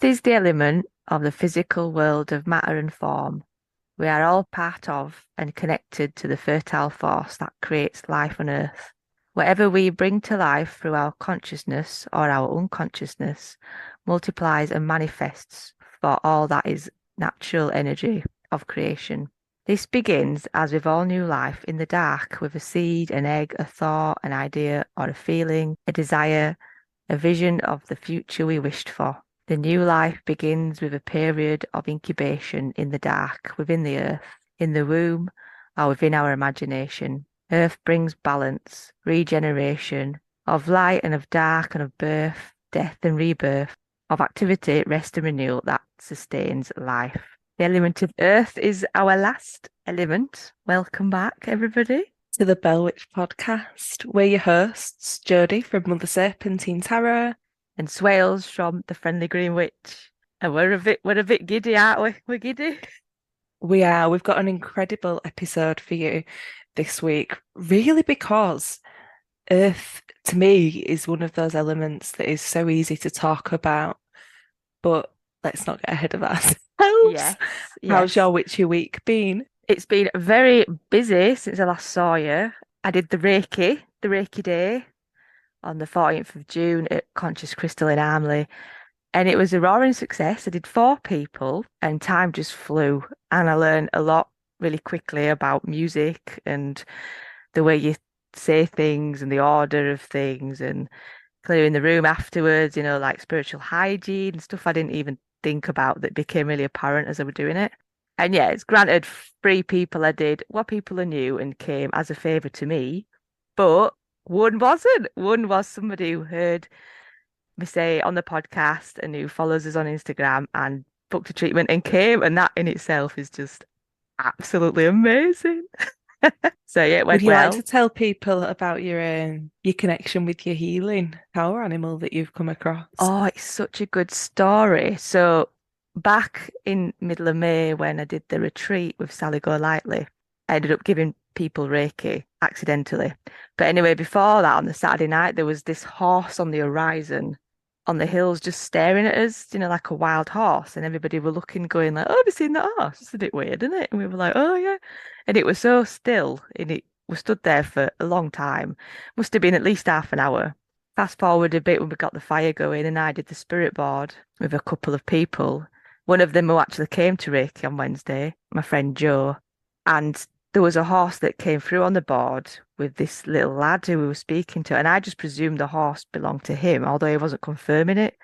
is the element of the physical world of matter and form. We are all part of and connected to the fertile force that creates life on Earth. Whatever we bring to life through our consciousness or our unconsciousness multiplies and manifests for all that is natural energy of creation. This begins, as with all new life, in the dark, with a seed, an egg, a thought, an idea, or a feeling, a desire, a vision of the future we wished for. The new life begins with a period of incubation in the dark, within the earth, in the womb, or within our imagination. Earth brings balance, regeneration, of light and of dark and of birth, death and rebirth, of activity, rest and renewal that sustains life. The element of earth is our last element. Welcome back, everybody. To the Bell Witch podcast. We're your hosts, Jodie from Mother Serpentine Tarot. And Swailes from the Friendly Green Witch. And we're a bit giddy, aren't we? We're giddy. We've got an incredible episode for you this week, really because Earth, to me, is one of those elements that is so easy to talk about, but let's not get ahead of ourselves. Yes, How's yes. your witchy week been? It's been very busy since I last saw you. I did the Reiki day on the 14th of June at Conscious Crystal in Armley. And it was a roaring success. I did 4 people and time just flew. And I learned a lot really quickly about music and the way you say things and the order of things and clearing the room afterwards, like spiritual hygiene and stuff I didn't even think about that became really apparent as I was doing it. And yeah, it's granted 3 people I did were people I knew and came as a favour to me, but one wasn't. One was somebody who heard me say on the podcast and who follows us on Instagram and booked a treatment and came, and that in itself is just absolutely amazing. So yeah, it Would went you like to well. tell people about your connection with your healing power animal that you've come across? Oh, it's such a good story. So back in middle of May when I did the retreat with Sally Golightly, I ended up giving people Reiki accidentally. But anyway, before that, on the Saturday night, there was this horse on the horizon on the hills just staring at us, like a wild horse. And everybody were looking, going like, oh, have you seen that horse? It's a bit weird, isn't it? And we were like, oh, yeah. And it was so still. And it we stood there for a long time. Must have been at least half an hour. Fast forward a bit when we got the fire going, and I did the spirit board with a couple of people. One of them who actually came to Reiki on Wednesday, my friend Joe, and there was a horse that came through on the board with this little lad who we were speaking to, and I just presumed the horse belonged to him, although he wasn't confirming it.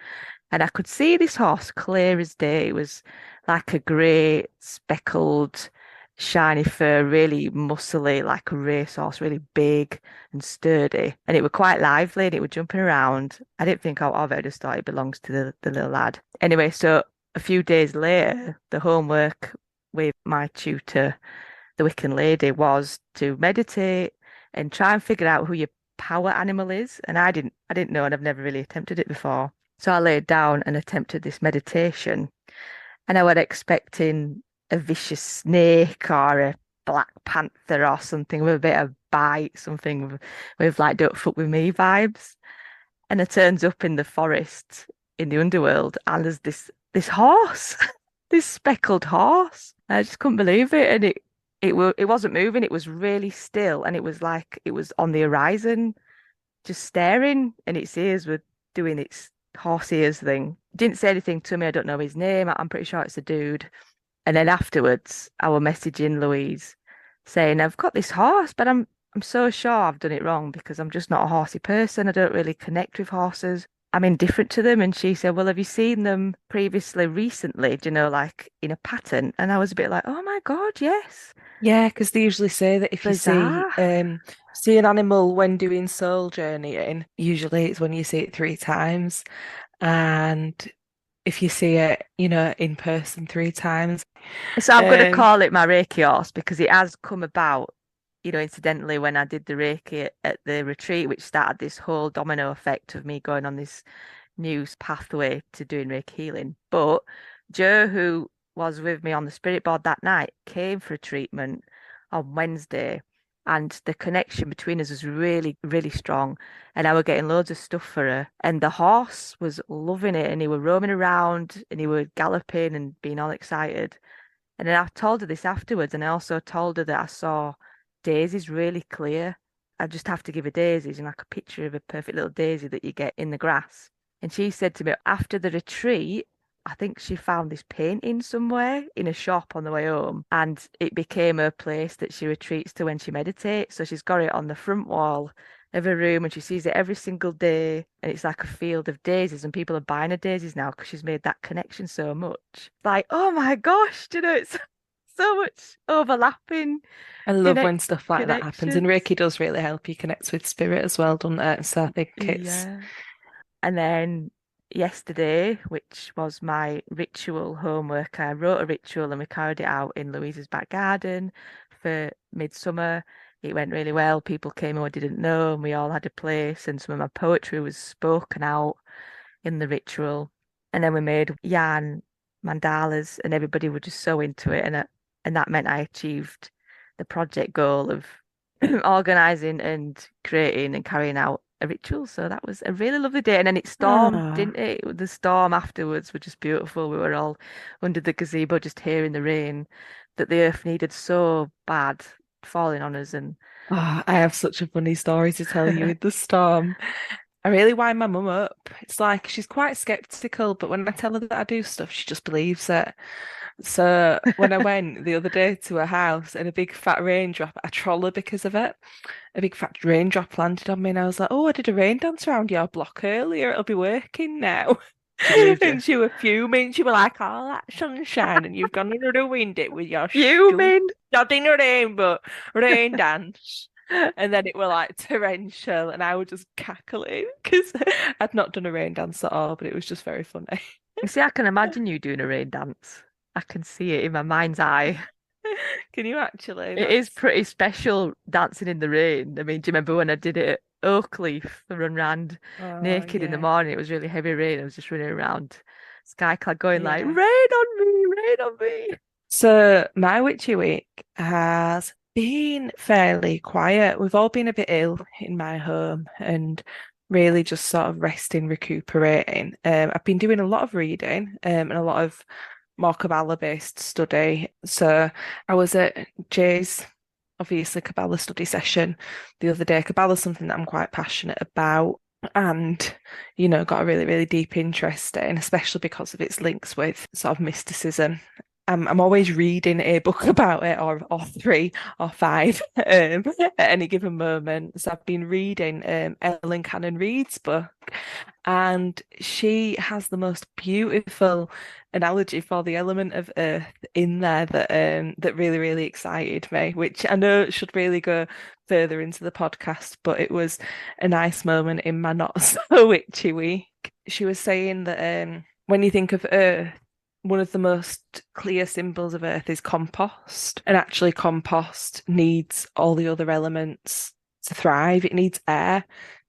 And I could see this horse clear as day. It was like a grey, speckled, shiny fur, really muscly, like a racehorse, really big and sturdy. And it were quite lively and it were jumping around. I didn't think out of it, I just thought it belongs to the little lad. Anyway, so a few days later, the homework with my tutor, the Wiccan lady, was to meditate and try and figure out who your power animal is. And I didn't know, and I've never really attempted it before. So I laid down and attempted this meditation, and I was expecting a vicious snake or a black panther or something with a bit of bite, something with like don't fuck with me vibes. And it turns up in the forest in the underworld, and there's this horse, this speckled horse. I just couldn't believe it, and it wasn't moving. It was really still, and it was like it was on the horizon, just staring, and its ears were doing its horse ears thing. Didn't say anything to me. I don't know his name. I'm pretty sure it's a dude. And then afterwards, I was messaging Louise saying, I've got this horse, but I'm so sure I've done it wrong because I'm just not a horsey person. I don't really connect with horses. I'm indifferent to them. And she said, well, have you seen them previously, recently, like in a pattern? And I was a bit like, oh my God, yes. Yeah, because they usually say that if you Bizarre. see an animal when doing soul journeying, usually it's when you see it 3 times. And if you see it, in person 3 times. So I'm going to Um, call it my Reiki horse because it has come about, incidentally when I did the Reiki at the retreat, which started this whole domino effect of me going on this new pathway to doing Reiki healing. But Joe, who was with me on the spirit board that night, came for a treatment on Wednesday. and the connection between us was really, really strong. And I were getting loads of stuff for her. And the horse was loving it, and he were roaming around, and he were galloping and being all excited. And then I told her this afterwards, and I also told her that I saw daisies really clear. I just have to give her daisies and like a picture of a perfect little daisy that you get in the grass. And she said to me after the retreat, I think she found this painting somewhere in a shop on the way home, and it became her place that she retreats to when she meditates. So she's got it on the front wall of her room, and she sees it every single day. And it's like a field of daisies, and people are buying her daisies now because she's made that connection so much. Like, oh my gosh, do you know, it's so much overlapping I love when stuff like that happens, and connections. Reiki does really help you connect with spirit as well, doesn't it? So I think it's Yeah. And then yesterday, which was my ritual homework, I wrote a ritual and we carried it out in Louisa's back garden for midsummer. It went really well. People came who I didn't know, and we all had a place, and some of my poetry was spoken out in the ritual. And then we made yarn mandalas, and everybody was just so into it. And that meant I achieved the project goal of organizing and creating and carrying out a ritual. So that was a really lovely day. And then it stormed, ah didn't it? The storm afterwards was just beautiful. We were all under the gazebo just hearing the rain that the earth needed so bad falling on us. And I have such a funny story to tell you with the storm. I really wind my mum up. It's like she's quite skeptical, but when I tell her that I do stuff, she just believes it. So when I went the other day to her house and a big fat raindrop, I troll her because of it. A big fat raindrop landed on me, and I was like, "Oh, I did a rain dance around your block earlier. It'll be working now." she believed you. And she were fuming. She were like, "Oh, that sunshine, and you've gone and ruined it with your You stupid mean? nothing rainbow rain dance." And then it were like torrential, and I was just cackling because I'd not done a rain dance at all, but it was just very funny. You see, I can imagine you doing a rain dance. I can see it in my mind's eye. Can you actually? It is That's pretty special dancing in the rain. I mean, do you remember when I did it at Oakleaf? I run around oh naked in the yeah, morning. It was really heavy rain. I was just running around skyclad going like, yeah. rain on me, rain on me. So my witchy week has been fairly quiet. We've all been a bit ill in my home and really just sort of resting, recuperating. I've been doing a lot of reading and a lot of more Kabbalah-based study. So I was at Jay's, obviously, Kabbalah study session the other day. Kabbalah is something that I'm quite passionate about. And, got a really, really deep interest in, especially because of its links with sort of mysticism. I'm always reading a book about it, or three or five at any given moment. So I've been reading Ellen Cannon Reid's book, and she has the most beautiful analogy for the element of earth in there that really, really excited me, which I know should really go further into the podcast, but it was a nice moment in my not so witchy week. She was saying that when you think of earth, one of the most clear symbols of earth is compost. And actually, compost needs all the other elements to thrive. It needs air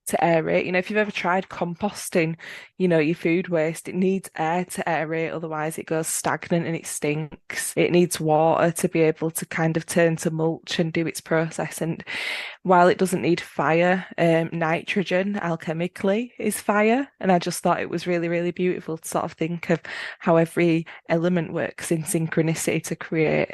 to aerate. If you've ever tried composting, your food waste, it needs air to aerate, otherwise it goes stagnant and it stinks. It needs water to be able to kind of turn to mulch and do its process. And while it doesn't need fire, nitrogen alchemically is fire. And I just thought it was really, really beautiful to sort of think of how every element works in synchronicity to create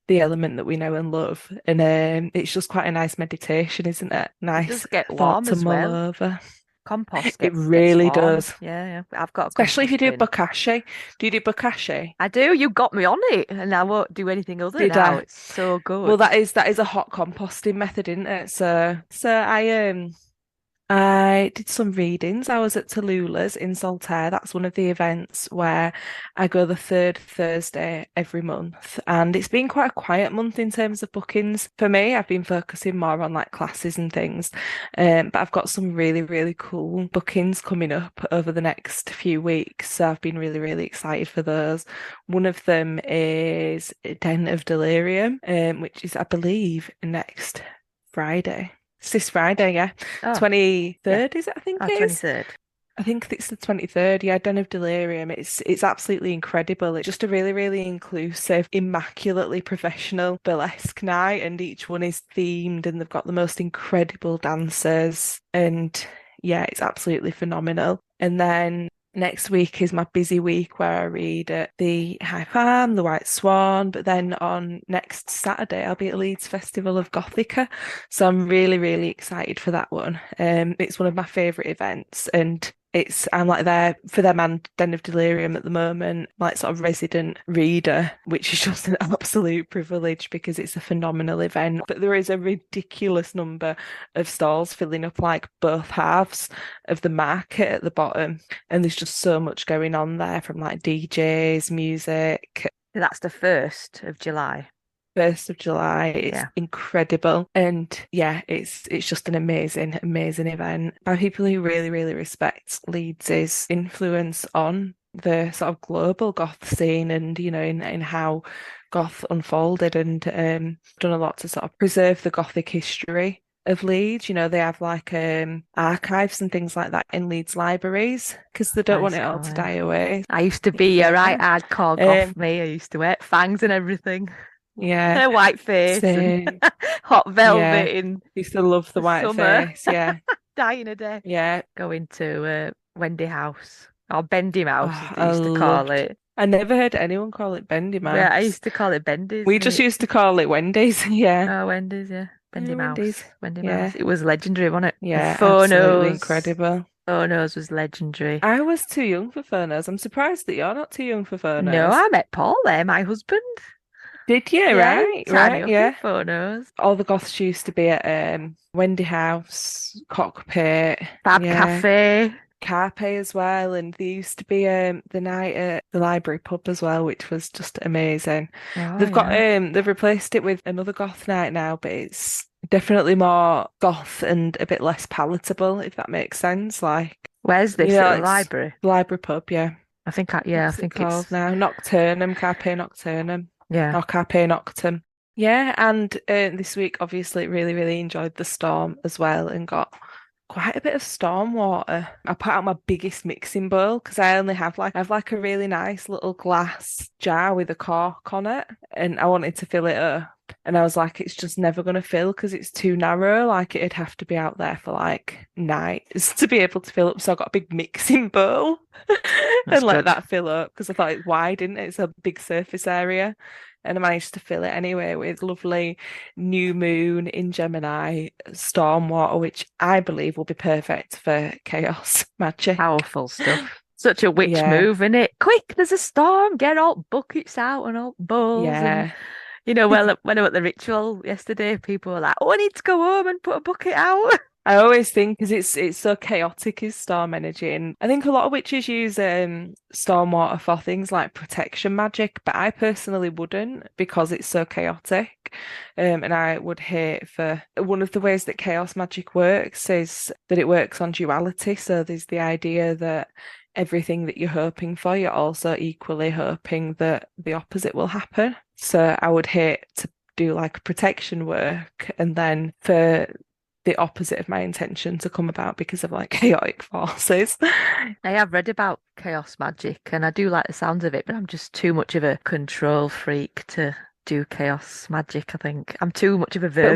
the element that we know and love. And it's just quite a nice meditation, isn't it? It does Nice get thought warm to as mull well. over. Compost It gets really warm. does. Yeah, yeah. I've got a Especially if you compost do bin. bokashi. Do you do bokashi? I do. You got me on it, and I won't do anything other Did now. I? It's so Well, good. that is a hot composting method, isn't it? So I did some readings. I was at Tallulah's in Saltaire. That's one of the events where I go the third Thursday every month. And it's been quite a quiet month in terms of bookings for me. I've been focusing more on like classes and things. But I've got some really, really cool bookings coming up over the next few weeks. So I've been really, really excited for those. One of them is Den of Delirium, which is, I believe, next Friday. It's this Friday, yeah. Oh, yeah. 23rd, is it? I think Oh, it is. 23rd. I think it's the 23rd, yeah, Den of Delirium. It's absolutely incredible. It's just a really, really inclusive, immaculately professional burlesque night, and each one is themed and they've got the most incredible dancers. And yeah, it's absolutely phenomenal. And then next week is my busy week where I read at the High Farm, the White Swan, but then on next Saturday I'll be at Leeds Festival of Gothica. So I'm really, really excited for that one. It's one of my favourite events, and I'm like there for them and Den of Delirium at the moment, like sort of resident reader, which is just an absolute privilege because it's a phenomenal event. But there is a ridiculous number of stalls filling up like both halves of the market at the bottom. And there's just so much going on there from like DJs, music. That's the 1st of July. 1st of July. It's Yeah. incredible. And yeah, it's just an amazing, amazing event by people who really, really respect Leeds' influence on the sort of global goth scene and, you know, in how goth unfolded, and done a lot to sort of preserve the gothic history of Leeds. You know, they have like archives and things like that in Leeds libraries because they don't want Nice it all to going. die away. I used to be a right Yeah. hardcore Um, goth me. I used to wear fangs and everything. yeah. A white face and So hot yeah. velvet in Used to love the the white summer. face. Yeah. Dying a day. Yeah. Going to Wendy House or Bendy Mouse, as Oh, they I used to call loved. it. I never heard anyone call it Bendy Yeah, I Mouse. used to call it Bendy's. We And just it, used to call it Wendy's. Yeah. oh, Wendy's, yeah. Bendy Yeah, Wendy's. Mouse. Wendy Mouse. Yeah. It was legendary, wasn't it? And Yeah, absolutely Phonos. incredible. Phonos was legendary. I was too young for phonos. I'm surprised that you're not too young for No, phonos. I met Paul there, my husband. Did you? Yeah, he Right, tied me right, up in yeah. phonos. All the goths used to be at Wendy House, Cockpit, Fab yeah. Cafe. Carpe as well, and there used to be the night at the library pub as well, which was just amazing. Oh, yeah. They've replaced it with another goth night now, but it's definitely more goth and a bit less palatable, if that makes sense. Like, Where's you this know, at the like library? the library pub, yeah. Yeah, I What's it think called it's, now? Nocturnum, Carpe Nocturnum, yeah. or Carpe Noctem. Yeah, and this week, obviously, really, really enjoyed the storm as well and got quite a bit of storm water. I put out my biggest mixing bowl because I have like a really nice little glass jar with a cork on it, and I wanted to fill it up. And I was like, it's just never going to fill because it's too narrow. Like it'd have to be out there for like nights to be able to fill up. So I got a big mixing bowl That's and let good. that fill up because I thought it's wide, isn't it? It's a big surface area. And I managed to fill it anyway with lovely new moon in Gemini storm water, which I believe will be perfect for chaos magic. Powerful stuff. Such a witch Yeah, move, isn't it? Quick, there's a storm. Get all buckets out and all bowls. And, yeah. well, when I went to the ritual yesterday, people were like, oh, I need to go home and put a bucket out. I always think because it's so chaotic is storm energy, and I think a lot of witches use storm water for things like protection magic, but I personally wouldn't because it's so chaotic. And I would hate for one of the ways that chaos magic works is that it works on duality. So there's the idea that everything that you're hoping for, you're also equally hoping that the opposite will happen. So I would hate to do like protection work and then for the opposite of my intention to come about because of like chaotic forces. I have read about chaos magic and I do like the sounds of it, but I'm just too much of a control freak to do chaos magic, I think. I'm too much of a But Virgo.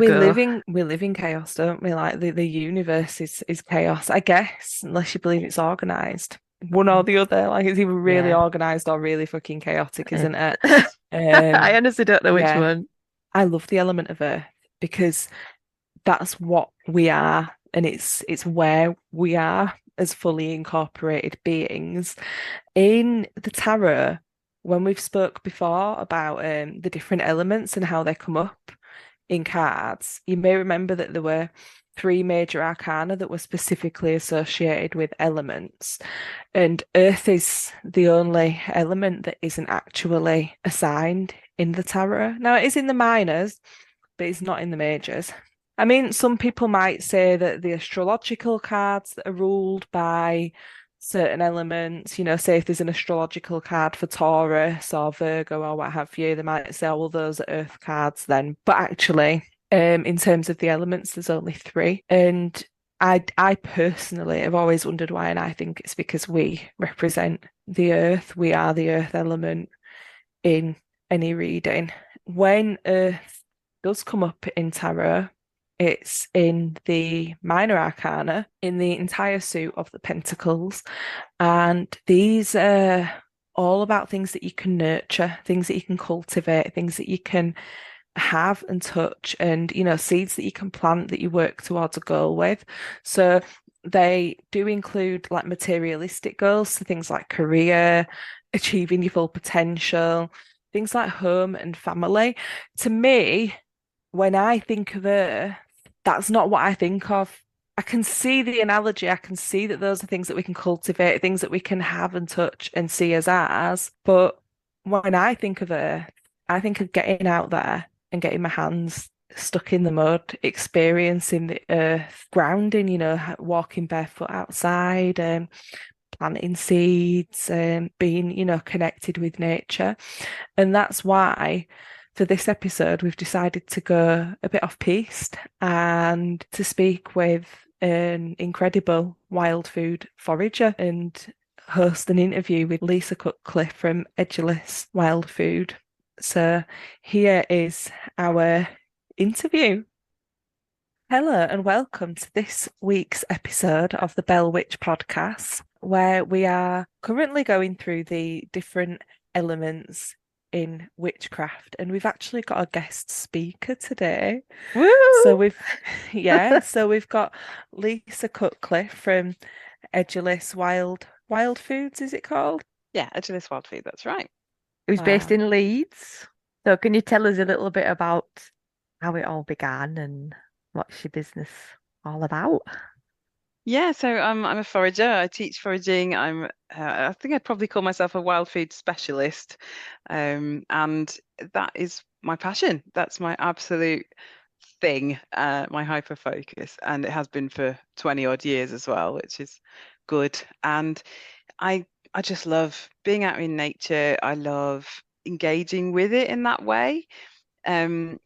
we live in chaos, don't we? Like the universe is chaos, I guess, unless you believe it's organized. One or the other, like it's either really Yeah. organized or really fucking chaotic, isn't it? I honestly don't know which Yeah, one. I love the element of Earth because that's what we are, and it's where we are as fully incorporated beings. In the tarot, when we've spoke before about the different elements and how they come up in cards, you may remember that there were three major arcana that were specifically associated with elements, and Earth is the only element that isn't actually assigned in the tarot. Now, it is in the minors, but it's not in the majors. I mean, some people might say that the astrological cards that are ruled by certain elements, you know, say if there's an astrological card for Taurus or Virgo or what have you, they might say, oh, well, those are Earth cards then. But actually, in terms of the elements, there's only three. And I personally have always wondered why, and I think it's because we represent the earth. We are the earth element in any reading. When earth does come up in tarot, it's in the minor arcana, in the entire suit of the pentacles. And these are all about things that you can nurture, things that you can cultivate, things that you can have and touch, and seeds that you can plant that you work towards a goal with. So they do include like materialistic goals, so things like career, achieving your full potential, things like home and family. To me, when I think of Earth, that's not what I think of. I can see the analogy. I can see that those are things that we can cultivate, things that we can have and touch and see as ours. But when I think of Earth, I think of getting out there and getting my hands stuck in the mud, experiencing the earth, grounding, walking barefoot outside, planting seeds, being, connected with nature. And that's why for this episode, we've decided to go a bit off piste and to speak with an incredible wild food forager and host an interview with Lisa Cutcliffe from Edulis Wild Food. So here is our interview. Hello and welcome to this week's episode of the Bell Witch podcast, where we are currently going through the different elements in witchcraft, and we've actually got a guest speaker today. So Woo! we've got Lisa Cutcliffe from Edulis Wild Foods, is it called? Yeah, Edulis Wild Food, that's right. It was based Wow. in Leeds. So can you tell us a little bit about how it all began and what's your business all about? Yeah, so I'm a forager. I teach foraging. I think I'd probably call myself a wild food specialist, and that is my passion. That's my absolute thing, my hyper focus, and it has been for 20 odd years as well, which is good. And I I just love being out in nature. I love engaging with it in that way. I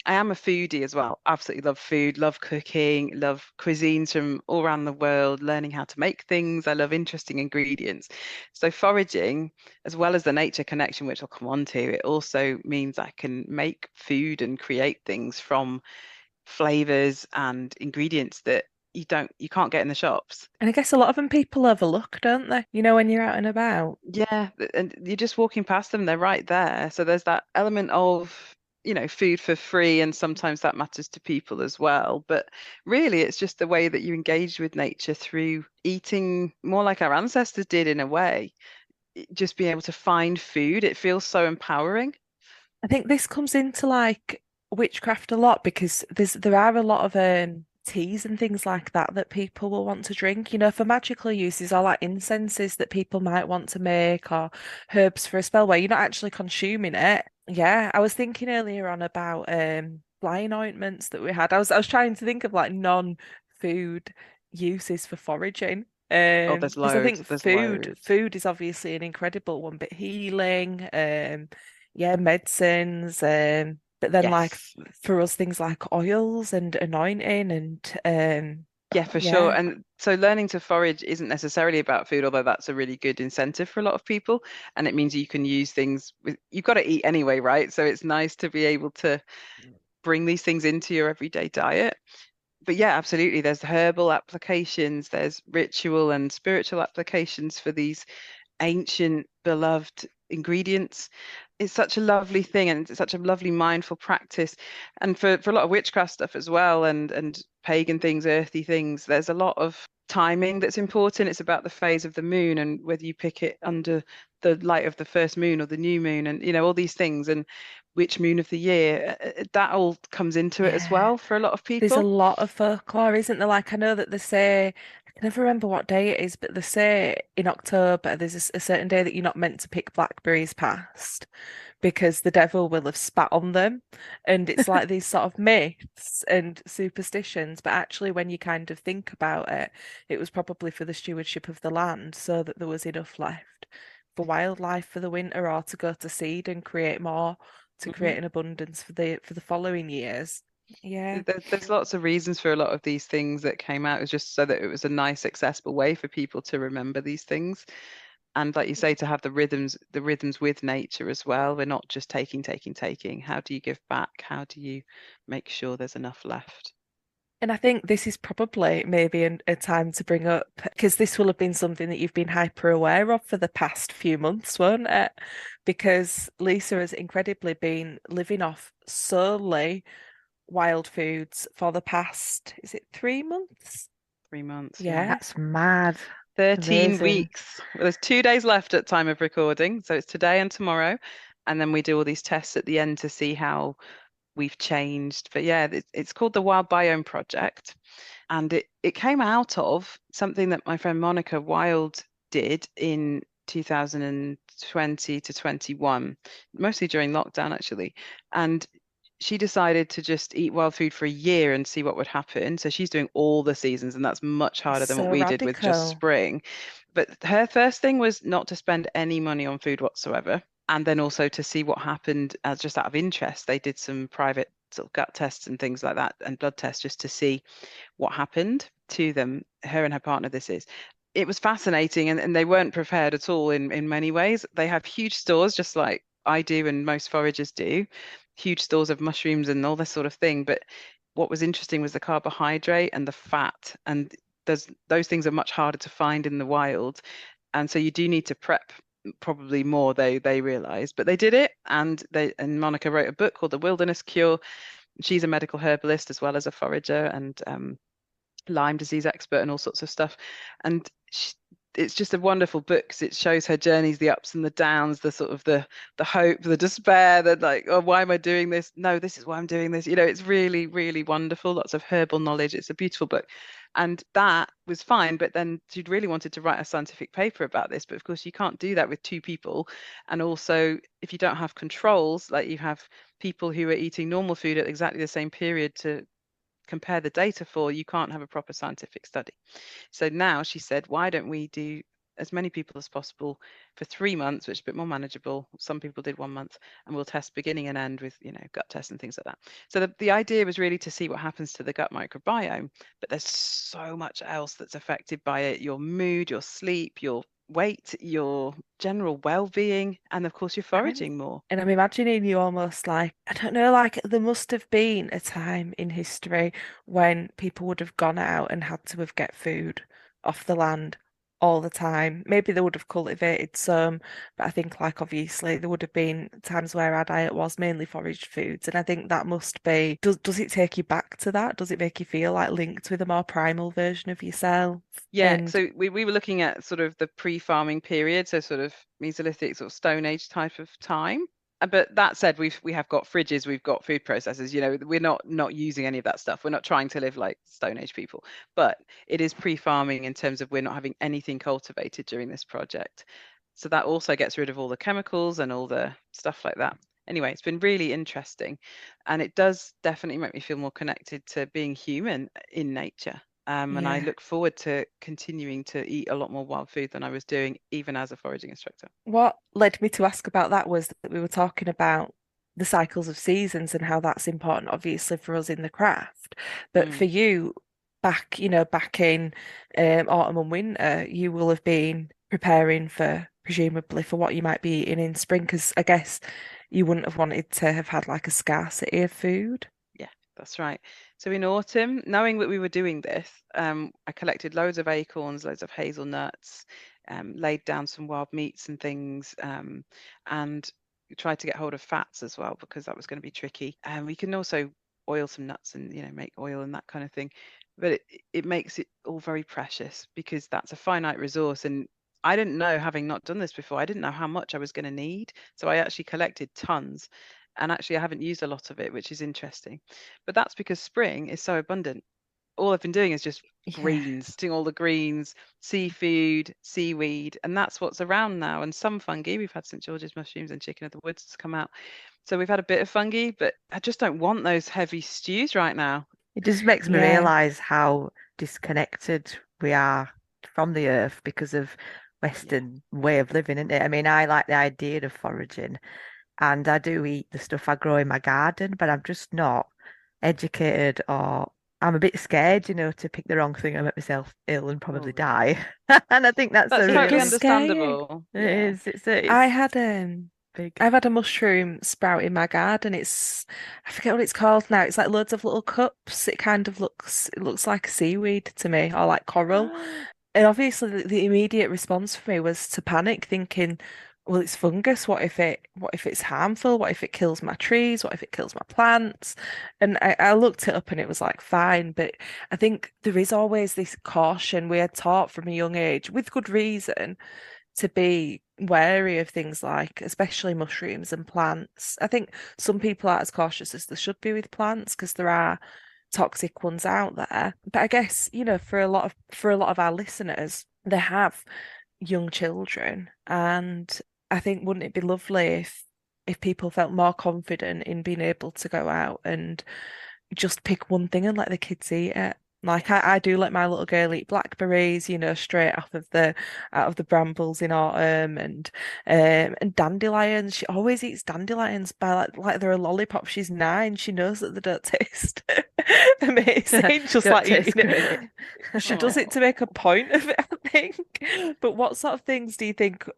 am a foodie as well. Absolutely love food, love cooking, love cuisines from all around the world, learning how to make things. I love interesting ingredients. So foraging, as well as the nature connection, which I'll come on to, it also means I can make food and create things from flavors and ingredients that you can't get in the shops. And I guess a lot of them people overlook, don't they? When you're out and about. Yeah, and you're just walking past them, they're right there. So there's that element of, food for free, and sometimes that matters to people as well. But really, it's just the way that you engage with nature through eating more like our ancestors did in a way. Just being able to find food, it feels so empowering. I think this comes into like witchcraft a lot because there are a lot of teas and things like that that people will want to drink, for magical uses or like incenses that people might want to make or herbs for a spell where you're not actually consuming it. Yeah, I was thinking earlier on about flying ointments that we had. I was trying to think of like non-food uses for foraging. Oh, there's Because I think loads, there's loads. food is obviously an incredible one, but healing, yeah, medicines, but then like Yes. for us things like oils and anointing and Yeah, for sure. yeah. And so learning to forage isn't necessarily about food, although that's a really good incentive for a lot of people. And it means you can use things you've got to eat anyway, right? So it's nice to be able to bring these things into your everyday diet. But yeah, absolutely. There's herbal applications, there's ritual and spiritual applications for these ancient, beloved ingredients. It's such a lovely thing, and it's such a lovely mindful practice. And for a lot of witchcraft stuff as well, and pagan things, earthy things, there's a lot of timing that's important. It's about the phase of the moon and whether you pick it under the light of the first moon or the new moon, and all these things, and which moon of the year. That all comes into it as Yeah. well for a lot of There's a people. lot of folklore, isn't there? Like I know that they say, I can never remember what day it is, but they say in October there's a certain day that you're not meant to pick blackberries past because the devil will have spat on them. And it's like these sort of myths and superstitions, but actually when you kind of think about it, it was probably for the stewardship of the land so that there was enough left for wildlife for the winter or to go to seed and create more to create Mhm. an abundance for the following years. Yeah. There's lots of reasons for a lot of these things that came out. It was just so that it was a nice, accessible way for people to remember these things. And like you say, to have the rhythms with nature as well. We're not just taking. How do you give back? How do you make sure there's enough left? And I think this is probably maybe a time to bring up, because this will have been something that you've been hyper aware of for the past few months, won't it? Because Lisa has incredibly been living off solely wild foods for the past, is it 3 months? 3 months, yeah. Yeah. That's mad. 13 Amazing. weeks. Well, there's 2 days left at time of recording. So it's today and tomorrow. And then we do all these tests at the end to see how we've changed. But yeah, it's called the Wild Biome Project. And it came out of something that my friend Monica Wild did in 2020 to 21, mostly during lockdown, actually. And she decided to just eat wild food for a year and see what would happen. So she's doing all the seasons, and that's much harder than what So we did with just radical. spring. But her first thing was not to spend any money on food whatsoever. And then also to see what happened as just out of interest. They did some private sort of gut tests and things like that and blood tests just to see what happened to them, her and her partner, this is. It was fascinating, and they weren't prepared at all in many ways. They have huge stores, just like I do and most foragers do, huge stores of mushrooms and all this sort of thing. But what was interesting was the carbohydrate and the fat, and those things are much harder to find in the wild. And so you do need to prep probably more, they realized, but they did it. And Monica wrote a book called The Wilderness Cure. She's a medical herbalist as well as a forager, and Lyme disease expert and all sorts of stuff. And it's just a wonderful book because it shows her journeys, the ups and the downs, the sort of the hope, the despair, that like, oh, why am I doing this? No, this is why I'm doing this. It's really, really wonderful. Lots of herbal knowledge. It's a beautiful book. And that was fine, but then she'd really wanted to write a scientific paper about this. But of course, you can't do that with two people. And also, if you don't have controls, like you have people who are eating normal food at exactly the same period to compare the data for, you can't have a proper scientific study. So now she said, why don't we do as many people as possible for 3 months, which is a bit more manageable. Some people did 1 month, and we'll test beginning and end with, gut tests and things like that. So the idea was really to see what happens to the gut microbiome, but there's so much else that's affected by it: your mood, your sleep, your weight, your general well-being, and of course, you're foraging more. And I'm imagining you almost like, I don't know, like there must have been a time in history when people would have gone out and had to have get food off the land all the time. Maybe they would have cultivated some, but I think like obviously there would have been times where our diet was mainly foraged foods. And I think that must be, does it take you back to that? Does it make you feel like linked with a more primal version of yourself? Yeah, And so we were looking at sort of the pre-farming period, so sort of Mesolithic, sort of Stone Age type of time. But that said, we have got fridges, we've got food processors. We're not using any of that stuff. We're not trying to live like Stone Age people, but it is pre-farming in terms of we're not having anything cultivated during this project. So that also gets rid of all the chemicals and all the stuff like that. Anyway, it's been really interesting, and it does definitely make me feel more connected to being human in nature. And I yeah. look forward to continuing to eat a lot more wild food than I was doing, even as a foraging instructor. What led me to ask about that was that we were talking about the cycles of seasons and how that's important, obviously, for us in the craft. But Mm. for you, back in autumn and winter, you will have been preparing for, presumably, for what you might be eating in spring, because I guess you wouldn't have wanted to have had like a scarcity of food. Yeah, that's right. So in autumn, knowing that we were doing this, I collected loads of acorns, loads of hazelnuts, laid down some wild meats and things, and tried to get hold of fats as well because that was going to be tricky. And we can also oil some nuts and make oil and that kind of thing. But it makes it all very precious because that's a finite resource. And I didn't know, having not done this before, I didn't know how much I was going to need. So I actually collected tons. And actually, I haven't used a lot of it, which is interesting. But that's because spring is so abundant. All I've been doing is just Yeah. greens, doing all the greens, seafood, seaweed, and that's what's around now. And some fungi. We've had St. George's mushrooms and chicken of the woods has come out. So we've had a bit of fungi, but I just don't want those heavy stews right now. It just makes me Yeah. realize how disconnected we are from the earth because of Yeah. Western way of living, isn't it? I mean, I like the idea of foraging and I do eat the stuff I grow in my garden, but I'm just not educated, or I'm a bit scared, to pick the wrong thing and make myself ill and Oh, probably really? die. And I think that's a That's It totally does really, scare you. understandable. it Yeah. is, it's I had big. I've had a mushroom sprout in my garden. I forget what it's called now. It's like loads of little cups. It looks like seaweed to me, or like coral. And obviously the immediate response for me was to panic, thinking, well, it's fungus. What if it's harmful? What if it kills my trees? What if it kills my plants? And I looked it up and it was like fine. But I think there is always this caution. We are taught from a young age, with good reason, to be wary of things like, especially mushrooms and plants. I think some people aren't as cautious as they should be with plants because there are toxic ones out there. But I guess, for a lot of our listeners, they have young children, and I think wouldn't it be lovely if people felt more confident in being able to go out and just pick one thing and let the kids eat it. Like I do let my little girl eat blackberries, straight off of the out of the brambles in autumn, and dandelions. She always eats dandelions by like they're a lollipop. She's 9. She knows that they don't taste amazing, just Don't like taste eating great. it. She does it to Oh. make a point of it, I think. But what sort of things do you think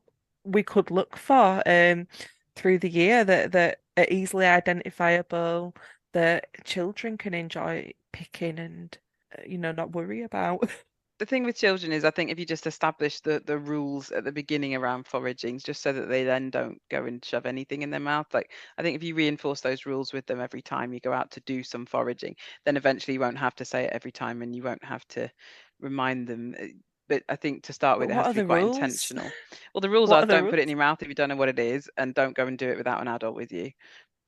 we could look for through the year that are easily identifiable, that children can enjoy picking and not worry about? The thing with children is, I think if you just establish the rules at the beginning around foraging, just so that they then don't go and shove anything in their mouth. Like, I think if you reinforce those rules with them every time you go out to do some foraging, then eventually you won't have to say it every time and you won't have to remind them. But I think to start But with, it what has are to be the quite rules? intentional. Well, the rules What are, are the don't put it in rules? your mouth if you don't know what it is, and don't go and do it without an adult with you.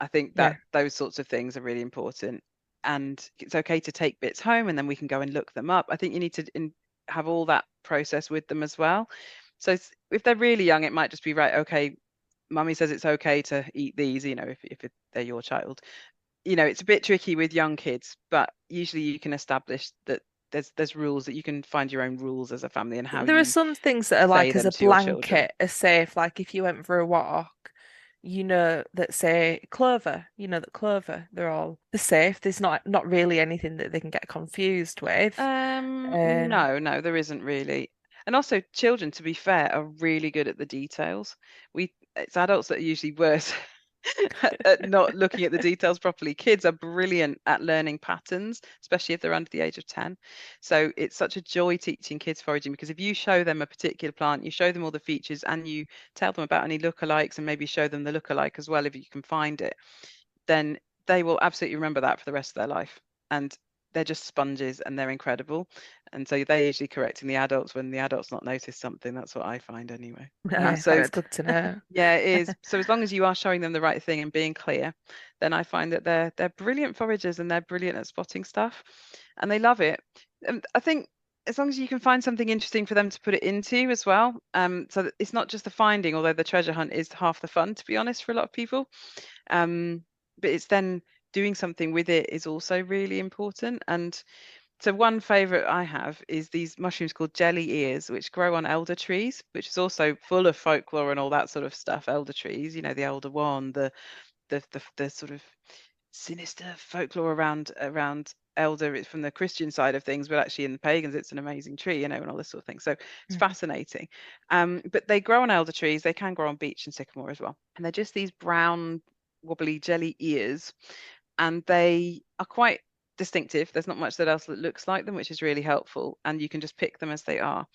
I think that Yeah, those sorts of things are really important. And it's okay to take bits home and then we can go and look them up. I think you need to have all that process with them as well. So if they're really young, it might just be right. Okay, mummy says it's okay to eat these, if they're your child. It's a bit tricky with young kids, but usually you can establish that there's rules that you can find your own rules as a family and how there are you some things that are say like as them a to your children. blanket, are safe. Like if you went for a walk, that say clover, that clover, they're safe. There's not really anything that they can get confused with. Um, No, there isn't really. And also, children, to be fair, are really good at the details. It's adults that are usually worse at not looking at the details properly. Kids are brilliant at learning patterns, especially if they're under the age of 10. So it's such a joy teaching kids foraging because if you show them a particular plant, you show them all the features and you tell them about any lookalikes and maybe show them the lookalike as well if you can find it, then they will absolutely remember that for the rest of their life. And they're just sponges and they're incredible. And so they're usually correcting the adults when the adults not notice something. That's what I find anyway. That's yeah, So that's good. good to know. yeah, it is. So as long as you are showing them the right thing and being clear, then I find that they're brilliant foragers and they're brilliant at spotting stuff, and they love it. And I think as long as you can find something interesting for them to put it into as well, so that it's not just the finding, although the treasure hunt is half the fun, to be honest, for a lot of people. Um, but it's then doing something with it is also really important. And so one favorite I have is these mushrooms called jelly ears, which grow on elder trees, which is also full of folklore and all that sort of stuff. Elder trees, the elder wand, the sort of sinister folklore around elder. It's from the Christian side of things, but actually in the pagans, it's an amazing tree, and all this sort of thing. So it's Mhm. fascinating. But they grow on elder trees. They can grow on beech and sycamore as well, and they're just these brown, wobbly jelly ears, and they are quite distinctive. There's not much that else that looks like them, which is really helpful. And you can just pick them as they are.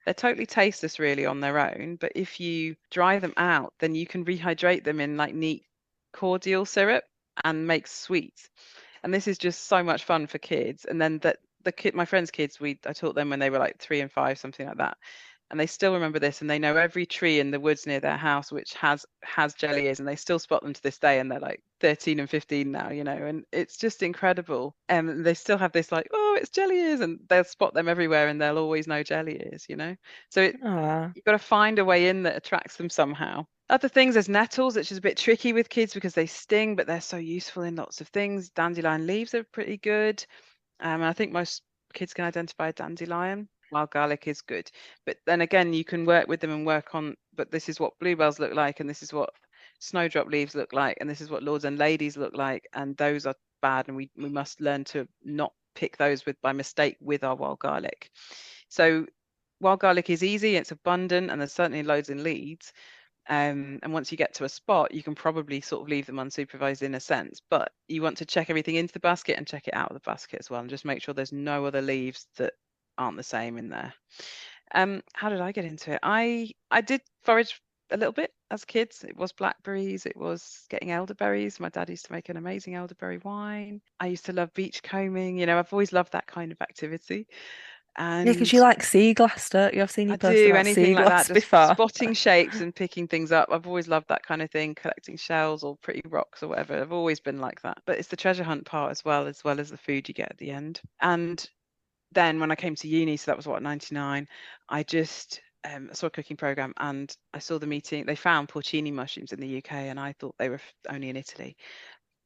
They're totally tasteless really on their own, but if you dry them out, then you can rehydrate them in like neat cordial syrup and make sweets. And this is just so much fun for kids. And then my friends' kids, I taught them when they were like 3 and 5, something like that, and they still remember this and they know every tree in the woods near their house which has jelly ears, and they still spot them to this day, and they're like 13 and 15 now, and it's just incredible. And they still have this like, oh, it's jelly ears, and they'll spot them everywhere and they'll always know jelly ears, so Ah, you've got to find a way in that attracts them somehow. Other things, there's nettles, which is a bit tricky with kids because they sting, but they're so useful in lots of things. Dandelion leaves are pretty good. And I think most kids can identify a dandelion. Wild garlic is good. But then again, you can work with them and work on, but this is what bluebells look like, and this is what snowdrop leaves look like, and this is what lords and ladies look like. And those are bad, and we must learn to not pick those by mistake with our wild garlic. So wild garlic is easy, it's abundant, and there's certainly loads in Leeds. And once you get to a spot, you can probably sort of leave them unsupervised in a sense, but you want to check everything into the basket and check it out of the basket as well, and just make sure there's no other leaves that aren't the same in there. How did I get into it? I did forage a little bit as kids. It was blackberries, it was getting elderberries. My dad used to make an amazing elderberry wine. I used to love beach combing. I've always loved that kind of activity. Yeah, because And you like sea glass, don't you? I've seen you I post do about anything sea like that, glass just before. spotting shapes and picking things up. I've always loved that kind of thing, collecting shells or pretty rocks or whatever. I've always been like that. But it's the treasure hunt part as well as the food you get at the end. And then when I came to uni, so that was what, 99, I just saw a cooking program, and I saw the meeting. They found porcini mushrooms in the UK, and I thought they were only in Italy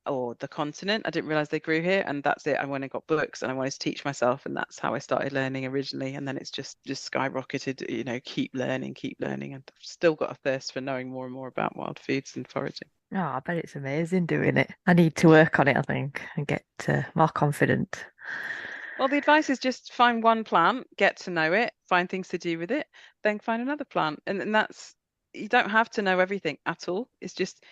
or the continent. I didn't realize they grew here, and that's it. I went and got books, and I wanted to teach myself, and that's how I started learning originally. And then it's just skyrocketed. Keep learning, and I've still got a thirst for knowing more and more about wild foods and foraging. Oh, I bet it's amazing doing it. I need to work on it, I think, and get more confident. Well, the advice is just find one plant, get to know it, find things to do with it, then find another plant. And that's, you don't have to know everything at all. It's just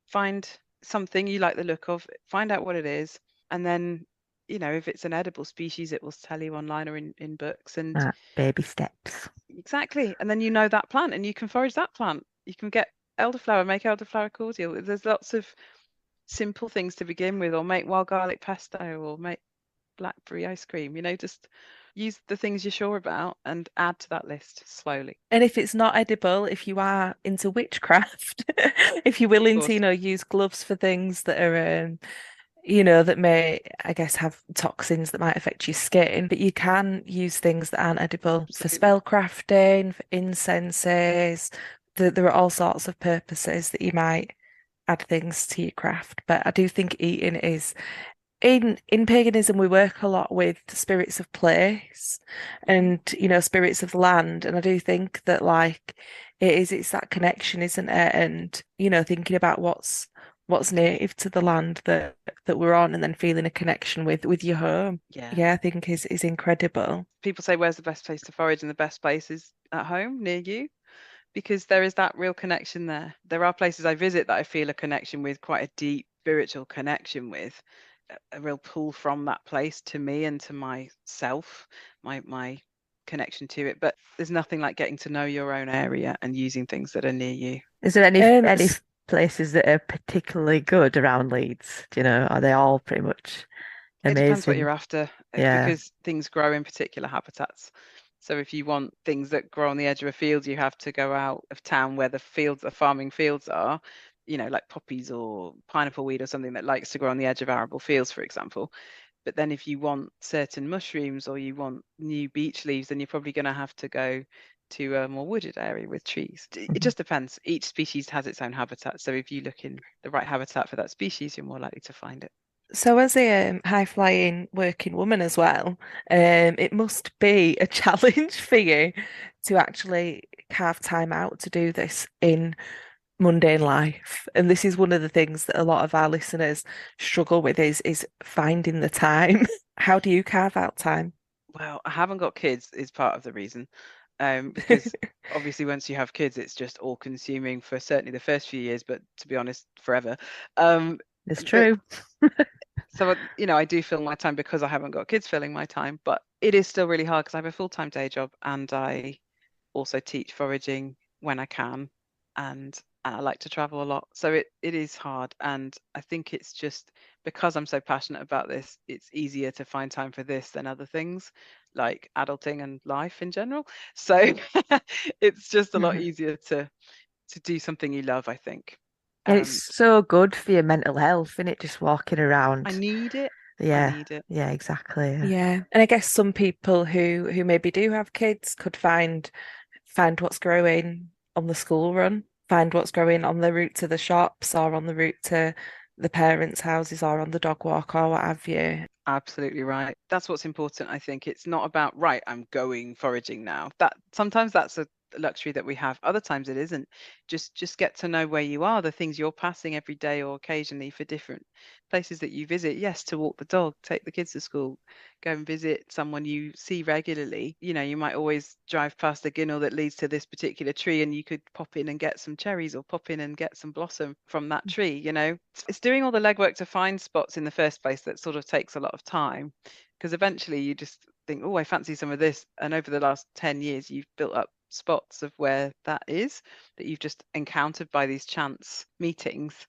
find something you like the look of, find out what it is, and then, if it's an edible species, it will tell you online or in books. And Baby steps. exactly. And then that plant, and you can forage that plant. You can get elderflower, make elderflower cordial. There's lots of simple things to begin with, or make wild garlic pesto, or make blackberry ice cream. Just use the things you're sure about and add to that list slowly. And if it's not edible, if you are into witchcraft, if you're Of willing to, course. use gloves for things that are, that may, I guess, have toxins that might affect your skin, but you can use things that aren't edible for Absolutely. spell crafting, for incenses. There are all sorts of purposes that you might add things to your craft. But I do think eating is in paganism we work a lot with spirits of place and spirits of land, and I do think that like it's that connection, isn't it? And thinking about what's native to the land that we're on, and then feeling a connection with your home. Yeah. Yeah, I think is incredible. People say, where's the best place to forage? And the best place is at home near you, because there is that real connection there. There are places I visit that I feel a connection with, quite a deep spiritual connection with, a real pull from that place to me and to myself, my connection to it. But there's nothing like getting to know your own area and using things that are near you. Is there any S- places that are particularly good around Leeds? Do you know? Are they all pretty much It depends what amazing? you're after, Yeah. because things grow in particular habitats. So if you want things that grow on the edge of a field, you have to go out of town where the farming fields are, like poppies or pineapple weed or something that likes to grow on the edge of arable fields, for example. But then if you want certain mushrooms or you want new beech leaves, then you're probably going to have to go to a more wooded area with trees. It Mhm. just depends. Each species has its own habitat. So if you look in the right habitat for that species, you're more likely to find it. So, as a high-flying working woman as well, it must be a challenge for you to actually carve time out to do this in mundane life. And this is one of the things that a lot of our listeners struggle with is finding the time. How do you carve out time? Well, I haven't got kids is part of the reason. Because obviously once you have kids, it's just all consuming for certainly the first few years, but to be honest, forever. Um, It's but true. so, I do fill my time because I haven't got kids filling my time, but it is still really hard because I have a full-time day job, and I also teach foraging when I can, and I like to travel a lot. So it is hard. And I think it's just because I'm so passionate about this, it's easier to find time for this than other things like adulting and life in general. So it's just a lot Mhm. easier to do something you love, I think. And it's Um, so good for your mental health, isn't it? Just walking I around. need it. I Yeah. need it. Yeah, exactly. Yeah. Yeah. And I guess some people who maybe do have kids could find what's growing on the school run, find what's growing on the route to the shops or on the route to the parents' houses or on the dog walk or what have you. Absolutely right. That's what's important, I think. It's not about, right, I'm going foraging now. That sometimes that's a luxury that we have. Other times it isn't. Just get to know where you are, the things you're passing every day or occasionally for different places that you visit. Yes, to walk the dog, take the kids to school, go and visit someone you see regularly. You know, you might always drive past the ginnel that leads to this particular tree, and you could pop in and get some cherries, or pop in and get some blossom from that tree. You know, it's doing all the legwork to find spots in the first place that sort of takes a lot of time, because eventually you just think, oh, I fancy some of this. And over the last 10 years, you've built up spots of where that is, that you've just encountered by these chance meetings.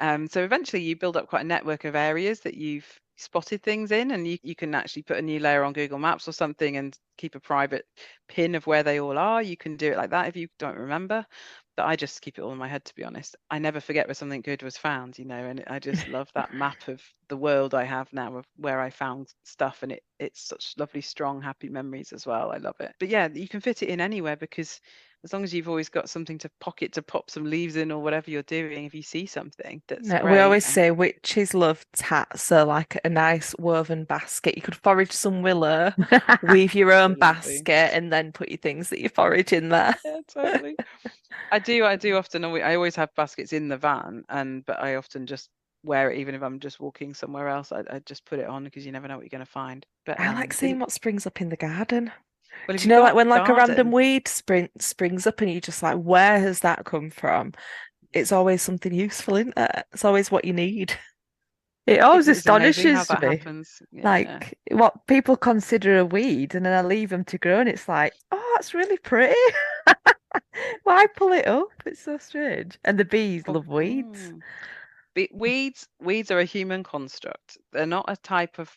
So eventually you build up quite a network of areas that you've spotted things in, and you can actually put a new layer on Google Maps or something and keep a private pin of where they all are. You can do it like that if you don't remember. But I just keep it all in my head, to be honest. I never forget where something good was found, you know, and I just love that map of the world I have now of where I found stuff, and it's such lovely, strong, happy memories as well. I love it. But yeah, you can fit it in anywhere, because as long as you've always got something to pocket to pop some leaves in or whatever you're doing, if you see something that's We great. always say witches love tats, so like a nice woven basket. You could forage some willow, weave your own basket, and then put your things that you forage in there. Yeah, totally. I do often. I always have baskets in the van, but I often just wear it even if I'm just walking somewhere else. I just put it on, because you never know what you're going to find. But I like seeing what springs up in the garden. well, Do you know, like when like a random weed springs up and you're just like, where has that come from? It's always something useful, isn't it? It's always what you need. It always It's amazing how astonishes that me. happens. Yeah. Like what people consider a weed, and then I leave them to grow, and it's like, oh, that's really pretty. Why pull it up? It's so strange. And the bees love weeds. Weeds are a human construct. They're not a type of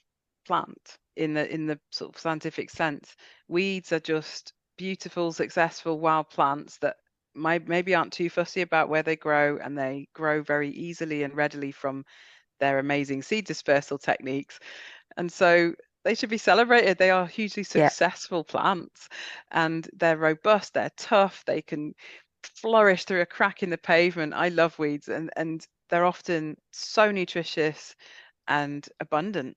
plant in the sort of scientific sense. Weeds are just beautiful, successful wild plants that maybe aren't too fussy about where they grow, and they grow very easily and readily from their amazing seed dispersal techniques. And so they should be celebrated. They are hugely successful plants, and they're robust, they're tough, they can flourish through a crack in the pavement. I love weeds, and they're often so nutritious and abundant.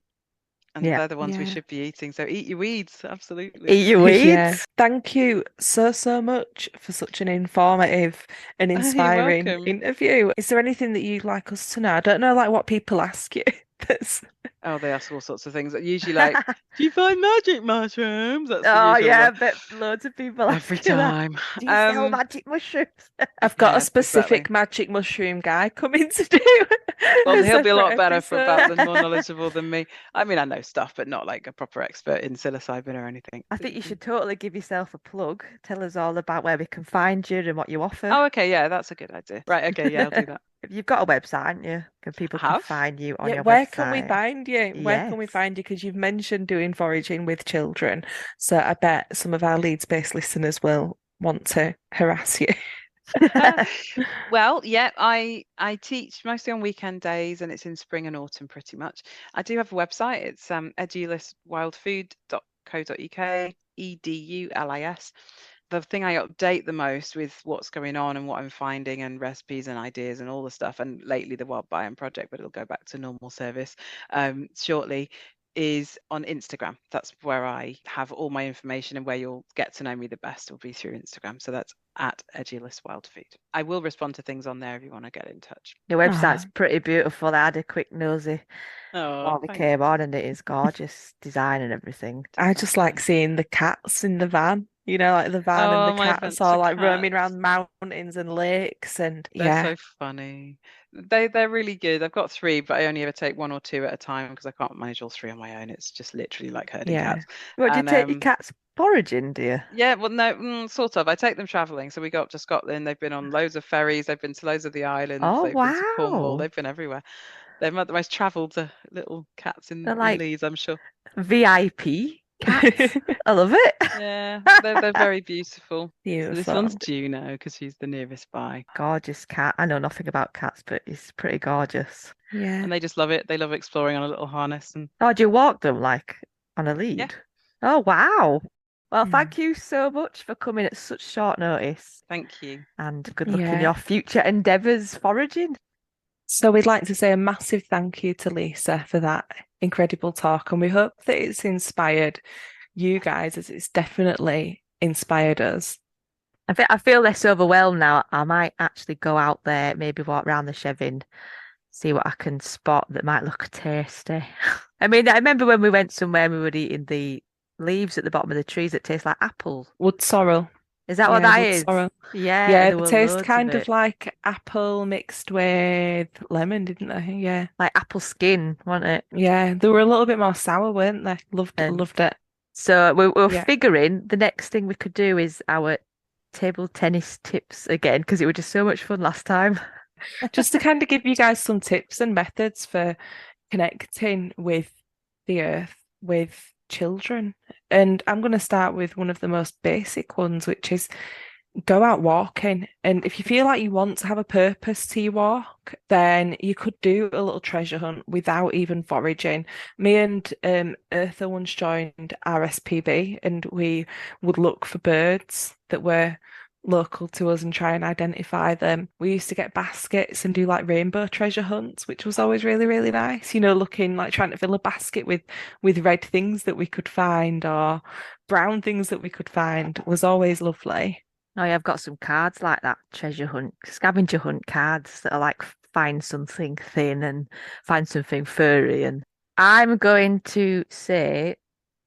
And they're the ones we should be eating. So eat your weeds, absolutely. Eat your weeds. Yeah. Thank you so much for such an informative and inspiring interview. Is there anything that you'd like us to know? I don't know, like what people ask you. Oh, they ask all sorts of things. Usually, like, do you find magic mushrooms? That's oh the yeah, one. I bet loads of people every time. Do you sell magic mushrooms? I've got a specific magic mushroom guy coming to do. Well, he'll be a lot better more knowledgeable than me. I mean, I know stuff, but not like a proper expert in psilocybin or anything. I think you should totally give yourself a plug. Tell us all about where we can find you and what you offer. Oh, okay, yeah, that's a good idea. Right, okay, yeah, I'll do that. You've got a website, haven't you? People can find you on your where website. can we find you? Where can we find you? Because you've mentioned doing foraging with children, so I bet some of our Leeds-based listeners will want to harass you. Well, yeah, I teach mostly on weekend days, and it's in spring and autumn pretty much. I do have a website. It's eduliswildfood.co.uk, EDULIS. The thing I update the most with what's going on and what I'm finding and recipes and ideas and all the stuff, and lately the Wild Biome project, but it'll go back to normal service shortly, is on Instagram. That's where I have all my information, and where you'll get to know me the best will be through Instagram. So that's at Edulis Wild Food. I will respond to things on there if you want to get in touch. Your website's pretty beautiful. I had a quick nosy while we came on, and it is gorgeous design and everything. I just like seeing the cats in the van. You know, like the van and the cats are like roaming around mountains and lakes, and they're so funny. They're really good. I've got 3, but I only ever take 1 or 2 at a time, because I can't manage all 3 on my own. It's just literally like herding cats. What, do you take your cats foraging, do you? Yeah, well, no, sort of. I take them traveling. So we go up to Scotland. They've been on loads of ferries. They've been to loads of the islands. Oh, they've been to Cornwall. They've been everywhere. They're the most travelled little cats in Leeds, I'm sure. VIP cats. I love it. Yeah, they're very beautiful. So this one's Juno, because she's the nearest by. Gorgeous cat. I know nothing about cats, but it's pretty gorgeous. Yeah. And they just love it. They love exploring on a little harness. And do you walk them like on a lead? Yeah. Oh, wow. Well, thank you so much for coming at such short notice. Thank you. And good luck in your future endeavours foraging. So we'd like to say a massive thank you to Lisa for that incredible talk, and we hope that it's inspired you guys, as it's definitely inspired us. I feel less overwhelmed now. I might actually go out there, maybe walk around the Chevin, see what I can spot that might look tasty. I mean, I remember when we went somewhere and we were eating the leaves at the bottom of the trees that taste like apple. Wood sorrel. Is that what Yeah, that wood is? sorrel. Yeah, Yeah, there they were taste loads of kind of it. like apple mixed with lemon, didn't they? Yeah. Like apple skin, wasn't it? Yeah, they were a little bit more sour, weren't they? And Loved it. so we're Yeah. figuring the next thing we could do is our table tennis tips again because it was just so much fun last time. Just to kind of give you guys some tips and methods for connecting with the earth with children. And I'm going to start with one of the most basic ones, which is go out walking. And if you feel like you want to have a purpose to your walk, then you could do a little treasure hunt without even foraging. Me and Eartha once joined RSPB and we would look for birds that were local to us and try and identify them. We used to get baskets and do like rainbow treasure hunts, which was always really, really nice. Looking like trying to fill a basket with red things that we could find or brown things that we could find was always lovely. Oh yeah, I've got some cards like that, treasure hunt, scavenger hunt cards that are like find something thin and find something furry. And I'm going to say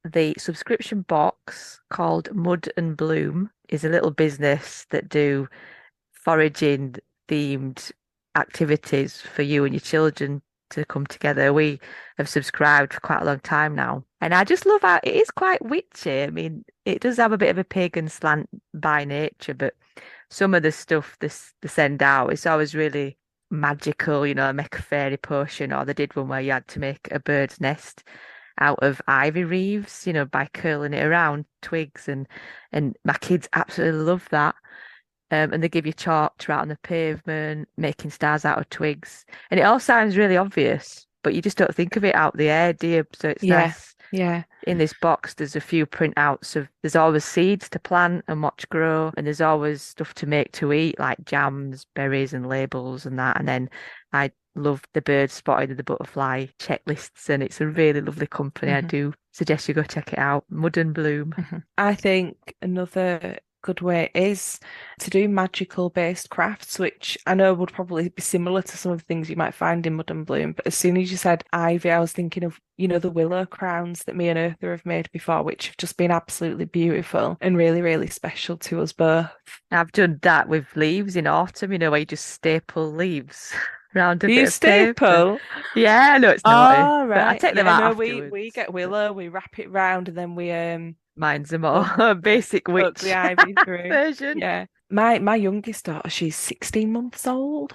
the subscription box called Mud and Bloom is a little business that do foraging themed activities for you and your children to come together. We have subscribed for quite a long time now. And I just love how it is quite witchy. I mean, it does have a bit of a pagan slant by nature, but some of the stuff they send out, it's always really magical, make a fairy potion, or they did one where you had to make a bird's nest out of ivy wreaths, by curling it around twigs and my kids absolutely love that. And they give you chalk to write on the pavement, making stars out of twigs. And it all sounds really obvious, but you just don't think of it out the air, do you? So it's Yeah, nice. yeah. In this box, there's a few printouts of there's always seeds to plant and watch grow, and there's always stuff to make to eat, like jams, berries, and labels and that. And then I love the bird spotted and the butterfly checklists, and it's a really lovely company. I Hmm. do suggest you go check it out. Mud and Bloom. I think another good way is to do magical based crafts, which I know would probably be similar to some of the things you might find in Mud and Bloom. But as soon as you said ivy, I was thinking of, the willow crowns that me and Eartha have made before, which have just been absolutely beautiful and really, really special to us both. I've done that with leaves in autumn, where you just staple leaves around a Do bit you of paper. staple? Yeah, I know it's naughty, Oh, but I right. take them Yeah, out no, we afterwards. get But willow, we wrap it round, and then we mine's a poke, more basic poke the witch ivy through. version. Yeah. My youngest daughter, she's 16 months old,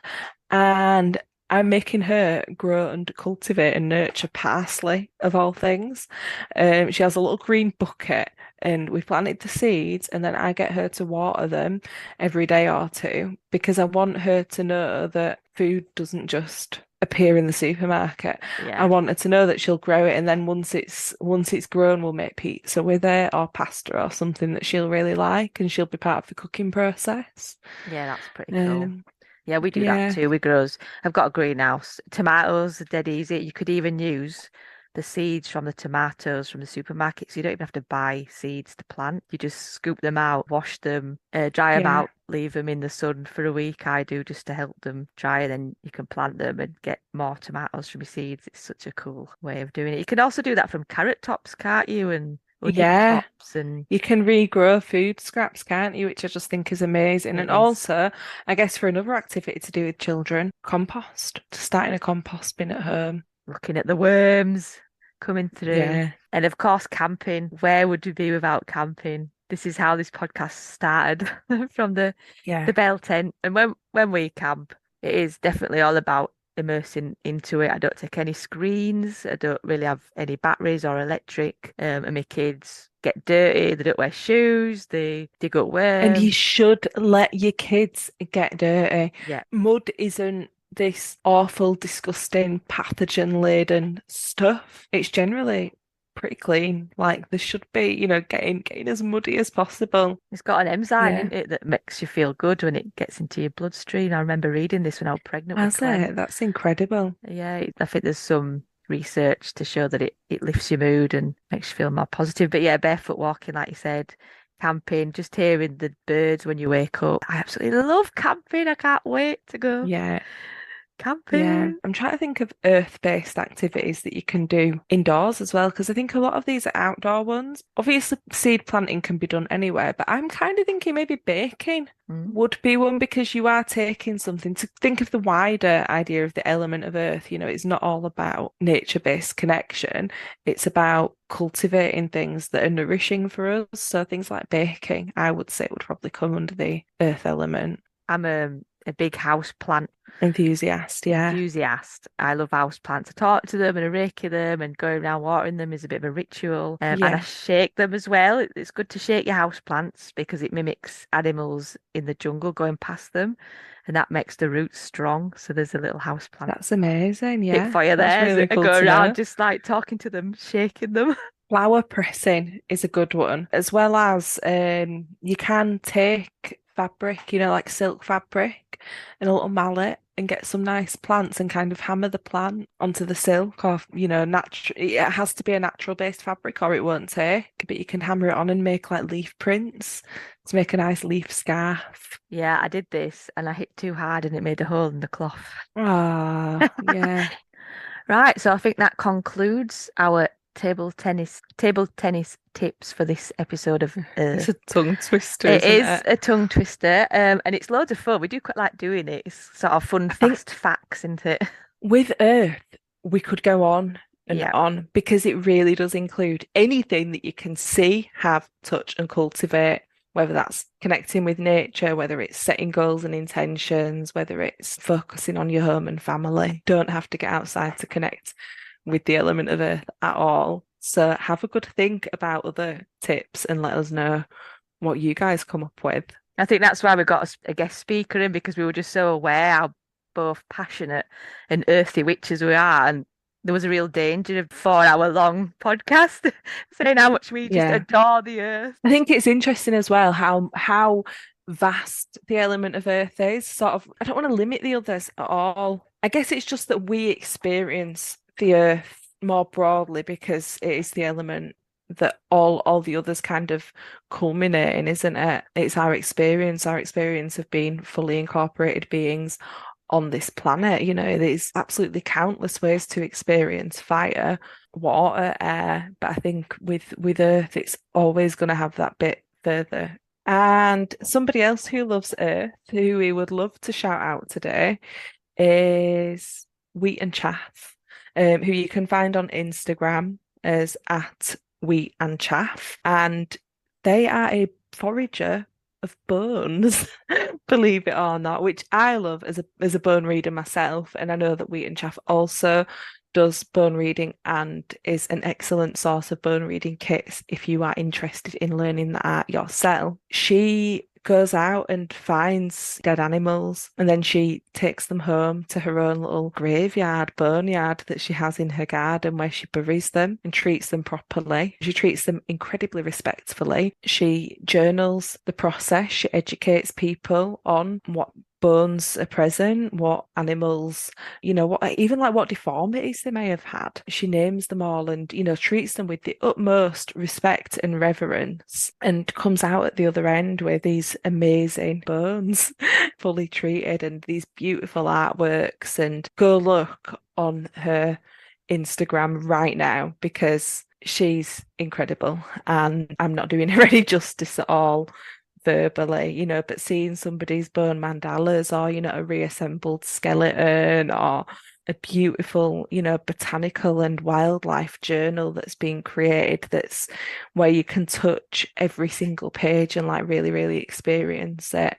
and I'm making her grow and cultivate and nurture parsley of all things. She has a little green bucket and we planted the seeds, and then I get her to water them every day or two because I want her to know that food doesn't just appear in the supermarket. I Yeah, want her to know that she'll grow it, and then once it's grown, we'll make pizza with it or pasta or something that she'll really like, and she'll be part of the cooking process. yeah, that's pretty cool. Um, Yeah, we do that yeah, too. We grows. I've got a greenhouse. Tomatoes are dead easy. You could even use the seeds from the tomatoes from the supermarket. So you don't even have to buy seeds to plant. You just scoop them out, wash them, dry them yeah. out, leave them in the sun for a week. I do just to help them dry. And then you can plant them and get more tomatoes from your seeds. It's such a cool way of doing it. You can also do that from carrot tops, can't you? And onion Yeah, tops and you can regrow food scraps, can't you? Which I just think is amazing. it And is. also, I guess for another activity to do with children, compost, starting a compost bin at home. Looking at the worms coming through. Yeah, And of course, camping. Where would we be without camping? This is how this podcast started from the yeah, bell tent. And when we camp, it is definitely all about immersing into it. I don't take any screens. I don't really have any batteries or electric. And my kids get dirty. They don't wear shoes. They dig up and you worms. should let your kids get dirty. Yeah, Mud isn't this awful, disgusting, pathogen-laden stuff. It's generally pretty clean. Like there should be, getting as muddy as possible. it's got an enzyme Yeah. in it that makes you feel good when it gets into your bloodstream. I remember reading this when I was pregnant with Has Clem. it? That's incredible. Yeah, I think there's some research to show that it lifts your mood and makes you feel more positive. But yeah, barefoot walking, like you said, camping, just hearing the birds when you wake up. I absolutely love camping. I can't wait to go Yeah. Yeah, camping. I'm trying to think of earth-based activities that you can do indoors as well, because I think a lot of these are outdoor ones. Obviously, seed planting can be done anywhere, but I'm kind of thinking maybe baking Mm. would be one because you are taking something to think of the wider idea of the element of earth. It's not all about nature-based connection. It's about cultivating things that are nourishing for us. So things like baking, I would say would probably come under the earth element. I'm a big house plant Enthusiast, yeah. enthusiast. I love house plants. I talk to them and I rake them, and going around watering them is a bit of a ritual. And I Yeah. shake them as well. It's good to shake your house plants because it mimics animals in the jungle going past them, and that makes the roots strong. So there's a little house plant That's amazing. tip Yeah, for you that's there. As really I cool go to around know. just like talking to them, shaking them. Flower pressing is a good one, as well as you can take fabric, like silk fabric and a little mallet and get some nice plants and kind of hammer the plant onto the silk or, natural. It has to be a natural based fabric or it won't take, but you can hammer it on and make like leaf prints to make a nice leaf scarf. Yeah, I did this and I hit too hard and it made a hole in the cloth. Ah, yeah. Right, so I think that concludes our table tennis tips for this episode of It's a tongue twister, It isn't is it? a tongue twister, and it's loads of fun. We do quite like doing it. It's sort of fun, I think fast facts, isn't it? with Earth, we could go on and Yeah. on because it really does include anything that you can see, have, touch, and cultivate, whether that's connecting with nature, whether it's setting goals and intentions, whether it's focusing on your home and family. Don't have to get outside to connect with the element of Earth at all. So have a good think about other tips and let us know what you guys come up with. I think that's why we got a guest speaker in because we were just so aware how both passionate and earthy witches we are, and there was a real danger of 4 hour long podcast saying how much we just Yeah. adore the earth. I think it's interesting as well how vast the element of Earth is. Sort of, I don't want to limit the others at all. I guess it's just that we experience the Earth more broadly because it is the element that all the others kind of culminate in, isn't it? It's our experience of being fully incorporated beings on this planet. There's absolutely countless ways to experience fire, water, air, but I think with Earth, it's always going to have that bit further. And somebody else who loves Earth, who we would love to shout out today, is Wheat and Chaff, who you can find on Instagram as at Wheat and Chaff, and they are a forager of bones, believe it or not, which I love as a bone reader myself. And I know that Wheat and Chaff also does bone reading and is an excellent source of bone reading kits if you are interested in learning that art yourself. She goes out and finds dead animals and then she takes them home to her own little graveyard, boneyard that she has in her garden where she buries them and treats them properly. She treats them incredibly respectfully. She journals the process. She educates people on what bones are present, what animals, what deformities they may have had. She names them all and, treats them with the utmost respect and reverence and comes out at the other end with these amazing bones fully treated and these beautiful artworks. And go look on her Instagram right now because she's incredible and I'm not doing her any justice at all verbally, but seeing somebody's bone mandalas or, a reassembled skeleton or a beautiful, botanical and wildlife journal that's been created that's where you can touch every single page and like really, really experience it,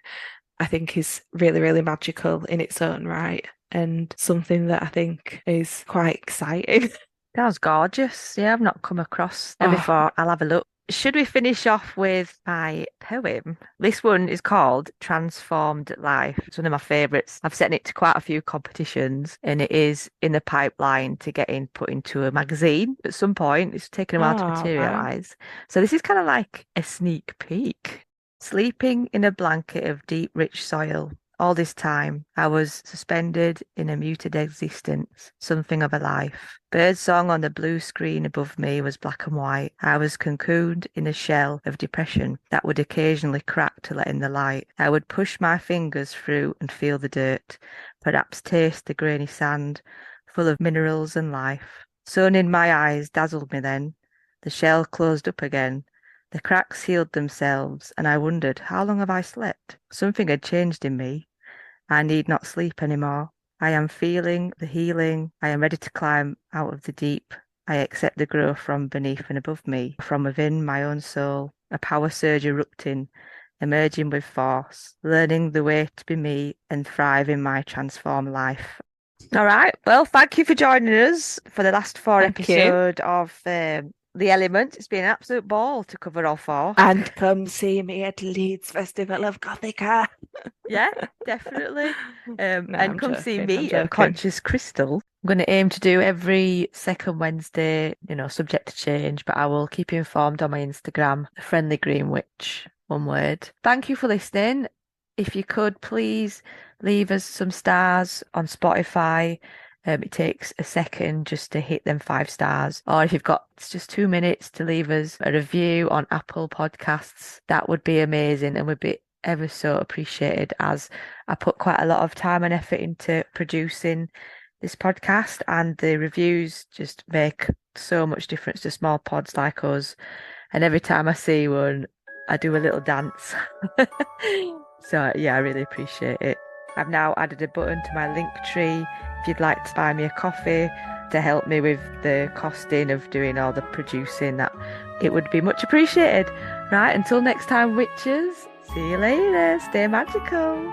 I think is really, really magical in its own right and something that I think is quite exciting. Sounds gorgeous. Yeah, I've not come across them Oh, before. I'll have a look. Should we finish off with my poem? This one is called Transformed Life. It's one of my favourites. I've sent it to quite a few competitions and it is in the pipeline to get put into a magazine at some point. It's taken a while to right. materialise. So this is kind of like a sneak peek. Sleeping in a blanket of deep, rich soil, All this time, I was suspended in a muted existence, something of a life. Birdsong on the blue screen above me was black and white. I was cocooned in a shell of depression that would occasionally crack to let in the light. I would push my fingers through and feel the dirt, perhaps taste the grainy sand, full of minerals and life. Sun in my eyes dazzled me then. The shell closed up again. The cracks healed themselves, and I wondered, how long have I slept? Something had changed in me. I need not sleep any more. I am feeling the healing. I am ready to climb out of the deep. I accept the growth from beneath and above me, from within my own soul, a power surge erupting, emerging with force, learning the way to be me and thrive in my transformed life. All right. Well, thank you for joining us for the last four Thank you. episode of The Element. It's been an absolute ball to cover all four. And come see me at Leeds Festival of Gothica. Yeah, definitely. No, And I'm come see joking, me I'm at joking. Conscious Crystal. I'm going to aim to do every second Wednesday, subject to change, but I will keep you informed on my Instagram, The Friendly Green Witch, one word. Thank you for listening. If you could, please leave us some stars on Spotify. It takes a second just to hit them 5 stars. Or if you've got just 2 minutes to leave us a review on Apple Podcasts, that would be amazing and would be ever so appreciated, as I put quite a lot of time and effort into producing this podcast, and the reviews just make so much difference to small pods like us. And every time I see one, I do a little dance. So yeah, I really appreciate it. I've now added a button to my link tree if you'd like to buy me a coffee to help me with the costing of doing all the producing. That it would be much appreciated. Right, until next time, witches. See you later. Stay magical.